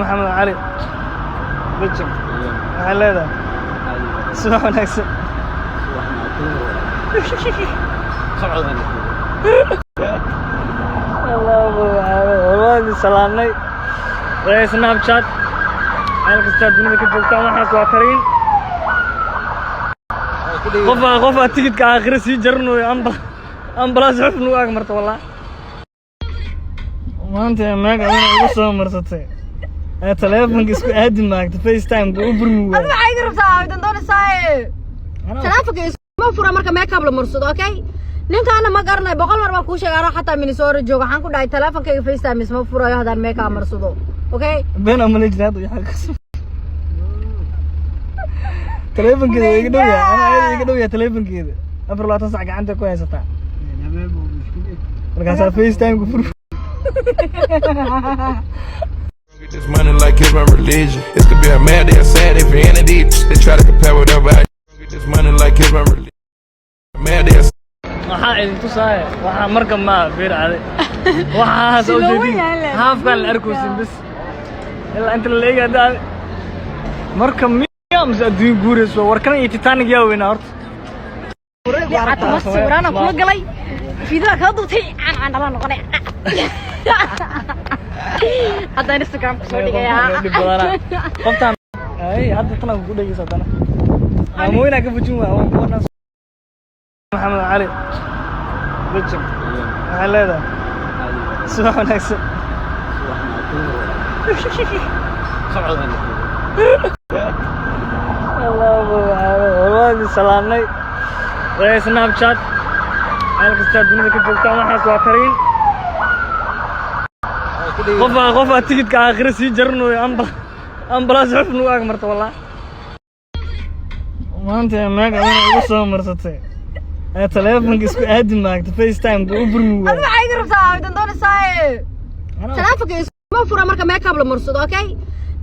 محمد علي بجم هلا صباح ونكسب والله سلامني رئيس سناب شات أنا كستاد دنيا كتبتها ما حد واكرين قفا تيجي كآخر سي جرنو أمبلاس حفنو أكمرت والله ما أنت ما قاعد أقول مرتين تلفونك اسكو ادم معك فيس تايم وبرمو انا waxay rabtaa idan doonaysaa telefoonka isma fura marka makeup la marsado okay ninkaana ma garanay boqol mar baan ku sheegay xataa Minnesota jooga waxaan ku dhahay telefoonka face time isma furayo hadaan makeup marsado okay been amana jiraad iyo xalkaas telefoonkeeda iga dhow yahay ana iga dhow yahay telefoonkeeda 24 saac gacanta ku haysataa markaas face time ku fur Get this money like it's my religion. It could be a mad day or sad day for any of these. They try to compare whatever I get this money like it's my religion. Mad day or waxa idin tusaay waxa marka ma fiir caday waxa soo jeedin haaf kan arkuusin bis ila inta la leeyahay marka miyam adduun guurayso warkan iyo Titanic yaa weynaa horta waxaad ma sawirana kuma galay fiidiga ka duubtay aan dhalan noqonay هذا انستغرام كسودي يا قفطان اي هذا طلع ku dhageysa dana mooyna ka bujin waa محمد علي بجم هلا صباح ونكسب والله سلامني رئيس سناب شات أنا كستاد دنيا كتبتها ما حد واكرين قفا تيجي كآخر سي جرنو أمبلاس حفنو أكمرت والله ما أنت ما قاعد أقول مرتين تلفونك اسكو ادم معك فيس تايم وبرمو انا waxay rabtaa idan doonaysaa telefoonka isma fura marka makeup la marsado okay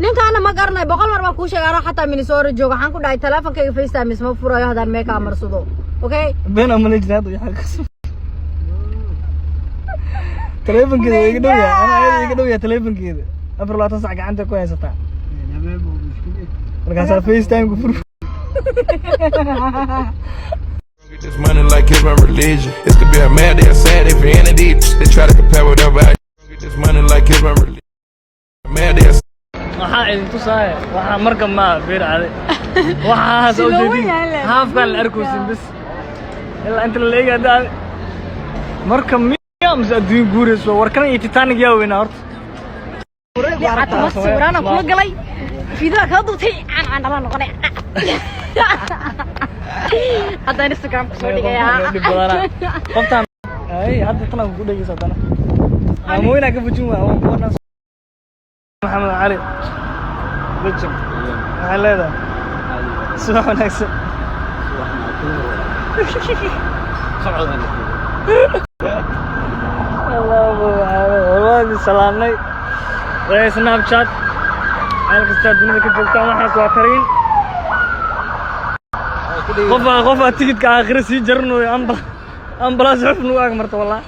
ninkaana ma garanay boqol mar baan ku sheegay xataa Minnesota jooga waxaan ku dhahay telefoonka face time isma furayo hadaan makeup marsado okay been amana jiraad iyo xalkaas telefoonkeeda iga dhow yahay ana iga dhow yahay telefoonkeeda 24 saac gacanta ku haysataa markaas face time ku fur Get this money like it's my religion. It could be a mad day or sad day for any of these. They try to compare whatever I get this money like it's my religion. Mad day or waxa idin tusaay waxa marka ma fiir caday waxa soo jeedin haaf kan arkuusin bis ila inta la leeyahay marka miyam adduun guurayso warkan iyo Titanic yaa weynaa horta waxaad ma sawirana kuma galay fiidiga ka duubtay aan dhalan noqonay هذا انستغرام كسودي يا قفطان اي هذا طلع ku dhageysa dana mooyna ka bujin waa محمد علي بجم هلا صباح ونكسب والله سلامني رئيس سناب شات أنا كستاد دنيا كتبتها ما حد واكرين قفا تيجي كآخر سي جرنو أمبلاس حفنو أكمرت والله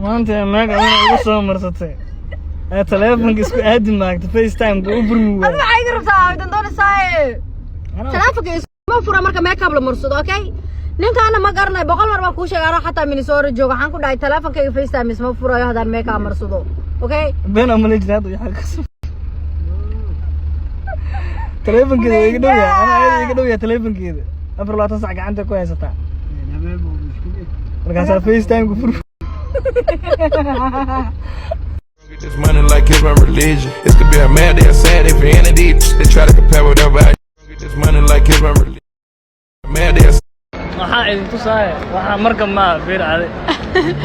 ما أنت ما قاعد أقول مرتين تلفونك اسكو ادم معك فيس تايم وبرمو انا waxay rabtaa idan doonaysaa telefoonka isma fura marka makeup la marsado okay ninkaana ma garanay boqol mar baan ku sheegay xataa Minnesota jooga waxaan ku dhahay telefoonka face time isma furayo hadaan makeup marsado okay been amana jiraad iyo xalkaas telefoonkeeda iga dhow yahay ana iga dhow yahay telefoonkeeda 24 saac gacanta ku haysataa markaas face time ku fur Get this money like it's my religion. It could be a mad day or sad day for any of these. They try to compare whatever I get this money like it's my religion. Mad day or waxa idin tusaay waxa marka ma fiir caday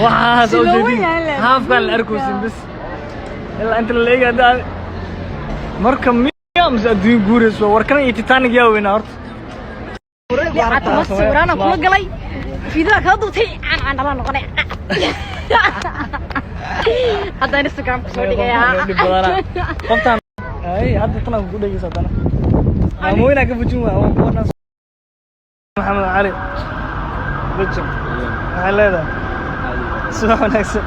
waxa soo jeedin haaf kan arkuusin bis ila inta la leeyahay marka miyam adduun guurayso warkan iyo Titanic yaa weynaa horta waxaad ma sawirana kuma galay fiidiga ka duubtay aan dhalan noqonay هذا انستغرام كسودي يا قفطان اي هذا طلع ku dhageysa dana mooyna ka bujin waa محمد علي بجم هلا صباح ونكسب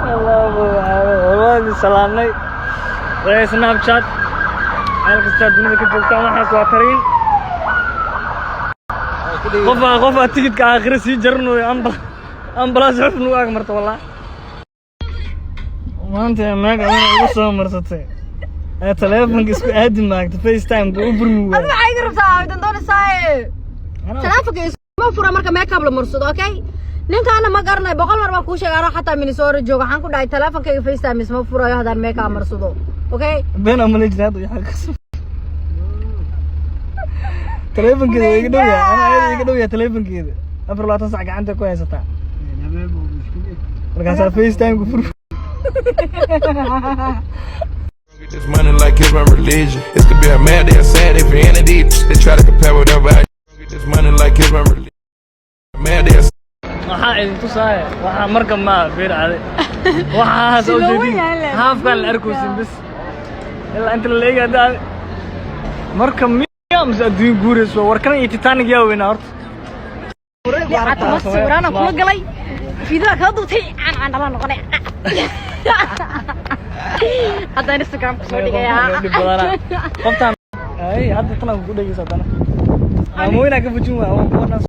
والله سلامني سناب شات أنا كستاد دنيا كجوكتا waxaas waa tariin qof ticket ka aakhir si jarno ambulance xufnu aag marto wallahi maanta maaga ugu soo marsatay telefonka isku aadi maagta FaceTime ku burmi waa أنا عايز رفضها بدون دون ساي تلافك ما فرا مركا ميك اب لمرصد اوكي ninka ana ma garanay boqol mar baan ku sheegay ara xataa Minnesota jooga waxaan ku dhahay telefonkayga FaceTime isma furayo hadaan make up marsado okay been amana jiraad waxa ka soo telefonkeeda iga dhow yahay ana ayada iga dhow yahay telefonkeeda 24 saac gacanta ku haysataa markaas FaceTime ku fur Get this money like it's my religion. It could be a mad day or sad day for any of these. They try to compare whatever I get this money like it's my religion. Mad day or waxa idin tusaay waxa marka ma beer caadi waxa soo jeedin haafkan la arkoosin bis ila inta la leeyahay marka miyam adduun guurayso warkan iyo Titanic yaa weynaa horta Ata ma sawirana kuma galay fiidiga ka duutay aan dhala noqonay hadda Instagram soo dhigaya qoftan ay hadda tan ku dhageysa hadana maamoyna ka fujin waa